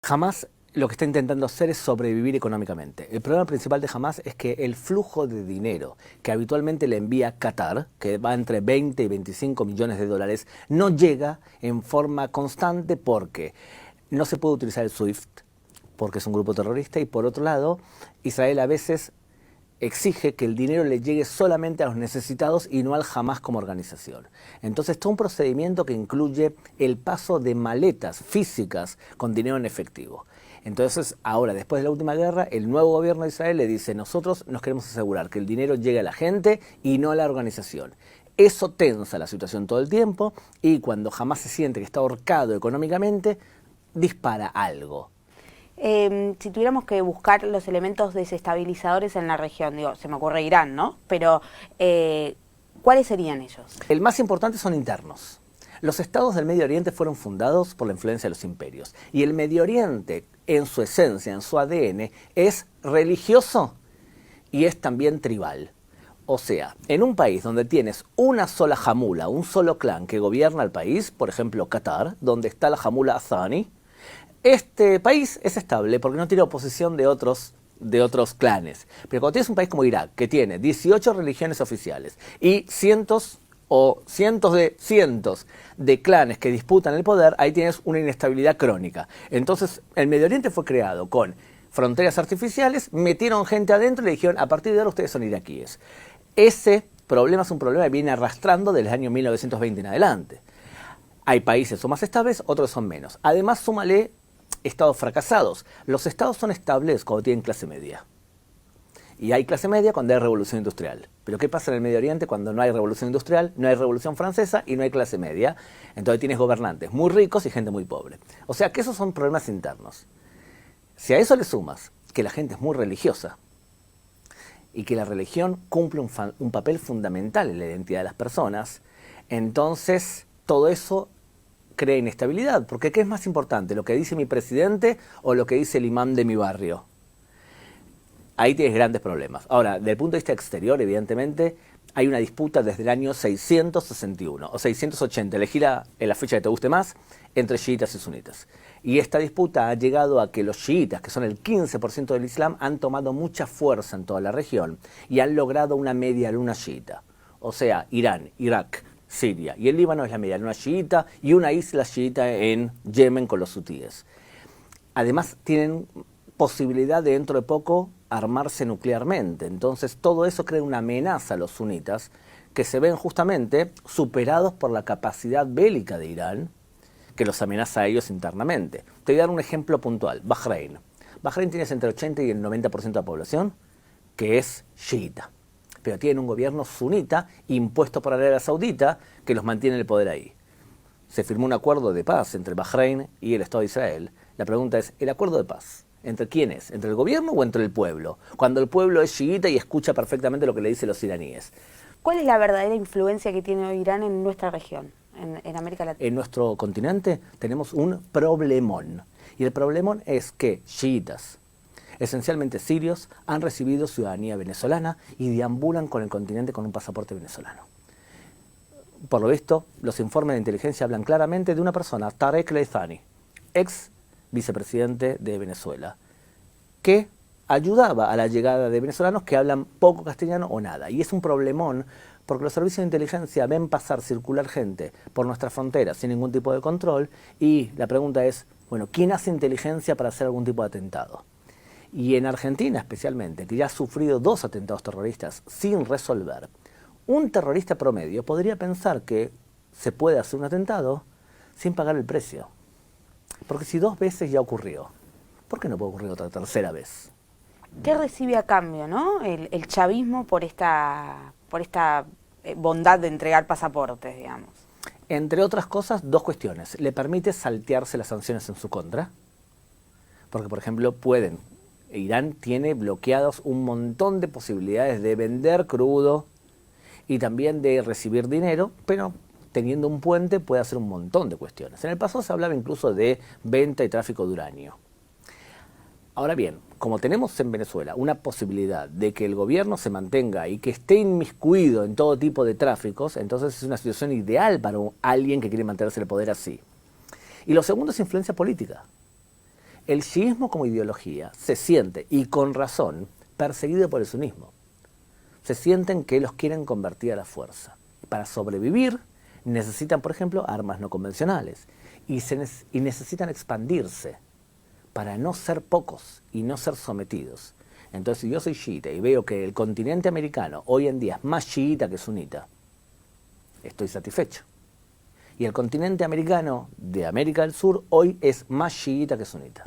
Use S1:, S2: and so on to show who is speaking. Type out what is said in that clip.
S1: Hamas lo que está intentando hacer es sobrevivir económicamente. El problema principal de Hamas es que el flujo de dinero que habitualmente le envía Qatar, que va entre 20 y 25 millones de dólares, no llega en forma constante porque no se puede utilizar el SWIFT, porque es un grupo terrorista, y por otro lado, Israel a veces exige que el dinero le llegue solamente a los necesitados y no al Hamas como organización. Entonces, todo un procedimiento que incluye el paso de maletas físicas con dinero en efectivo. Entonces, ahora, después de la última guerra, el nuevo gobierno de Israel le dice: nosotros nos queremos asegurar que el dinero llegue a la gente y no a la organización. Eso tensa la situación todo el tiempo, y cuando Hamas se siente que está ahorcado económicamente, dispara algo.
S2: Si tuviéramos que buscar los elementos desestabilizadores en la región, digo, se me ocurre Irán, ¿no? Pero, ¿cuáles serían ellos?
S1: El más importante son internos. Los estados del Medio Oriente fueron fundados por la influencia de los imperios. Y el Medio Oriente, en su esencia, en su ADN, es religioso y es también tribal. O sea, en un país donde tienes una sola jamula, un solo clan que gobierna el país, por ejemplo Qatar, donde está la jamula Thani, este país es estable porque no tiene oposición de otros clanes. Pero cuando tienes un país como Irak, que tiene 18 religiones oficiales y cientos de clanes que disputan el poder, ahí tienes una inestabilidad crónica. Entonces, el Medio Oriente fue creado con fronteras artificiales, metieron gente adentro y le dijeron: a partir de ahora ustedes son iraquíes. Ese problema es un problema que viene arrastrando desde el año 1920 en adelante. Hay países son más estables, otros son menos. Además, súmale estados fracasados. Los estados son estables cuando tienen clase media. Y hay clase media cuando hay revolución industrial. Pero ¿qué pasa en el Medio Oriente cuando no hay revolución industrial, no hay revolución francesa y no hay clase media? Entonces tienes gobernantes muy ricos y gente muy pobre. O sea que esos son problemas internos. Si a eso le sumas que la gente es muy religiosa y que la religión cumple un papel fundamental en la identidad de las personas, entonces todo eso crea inestabilidad. Porque ¿qué es más importante? ¿Lo que dice mi presidente o lo que dice el imán de mi barrio? Ahí tienes grandes problemas. Ahora, desde el punto de vista exterior, evidentemente, hay una disputa desde el año 661 o 680, elegí la fecha que te guste más, entre chiitas y sunitas. Y esta disputa ha llegado a que los chiitas, que son el 15% del Islam, han tomado mucha fuerza en toda la región y han logrado una media luna chiita. O sea, Irán, Irak, Siria y el Líbano es la media luna chiita, y una isla chiita en Yemen con los hutíes. Además, tienen posibilidad de dentro de poco armarse nuclearmente. Entonces todo eso crea una amenaza a los sunitas, que se ven justamente superados por la capacidad bélica de Irán, que los amenaza a ellos internamente. Te voy a dar un ejemplo puntual. Bahrein. Bahrein tiene entre el 80 y el 90% de la población que es chiita, pero tienen un gobierno sunita impuesto por Arabia Saudita que los mantiene en el poder ahí. Se firmó un acuerdo de paz entre Bahrein y el Estado de Israel. La pregunta es: ¿el acuerdo de paz entre quién es? ¿Entre el gobierno o entre el pueblo? Cuando el pueblo es chiita y escucha perfectamente lo que le dicen los iraníes.
S2: ¿Cuál es la verdadera influencia que tiene hoy Irán en nuestra región, en América Latina?
S1: En nuestro continente tenemos un problemón. Y el problemón es que chiitas, esencialmente sirios, han recibido ciudadanía venezolana y deambulan con el continente con un pasaporte venezolano. Por lo visto, los informes de inteligencia hablan claramente de una persona, Tarek El Aithami, ex vicepresidente de Venezuela, que ayudaba a la llegada de venezolanos que hablan poco castellano o nada. Y es un problemón porque los servicios de inteligencia ven pasar, circular gente por nuestras fronteras sin ningún tipo de control, y la pregunta es, bueno, ¿quién hace inteligencia para hacer algún tipo de atentado? Y en Argentina especialmente, que ya ha sufrido 2 atentados terroristas sin resolver, un terrorista promedio podría pensar que se puede hacer un atentado sin pagar el precio. Porque si 2 veces ya ocurrió, ¿por qué no puede ocurrir otra tercera vez?
S2: ¿Qué recibe a cambio, no, el chavismo por esta bondad de entregar pasaportes, digamos?
S1: Entre otras cosas, 2 cuestiones. Le permite saltearse las sanciones en su contra, porque, por ejemplo, Irán tiene bloqueados un montón de posibilidades de vender crudo y también de recibir dinero, pero teniendo un puente puede hacer un montón de cuestiones. En el pasado se hablaba incluso de venta y tráfico de uranio. Ahora bien, como tenemos en Venezuela una posibilidad de que el gobierno se mantenga y que esté inmiscuido en todo tipo de tráficos, entonces es una situación ideal para alguien que quiere mantenerse en el poder así. Y lo segundo es influencia política. El chiismo como ideología se siente, y con razón, perseguido por el sunismo. Se sienten que los quieren convertir a la fuerza. Para sobrevivir necesitan, por ejemplo, armas no convencionales y necesitan expandirse para no ser pocos y no ser sometidos. Entonces, si yo soy chiita y veo que el continente americano hoy en día es más chiita que sunita, estoy satisfecho. Y el continente americano de América del Sur hoy es más chiita que sunita.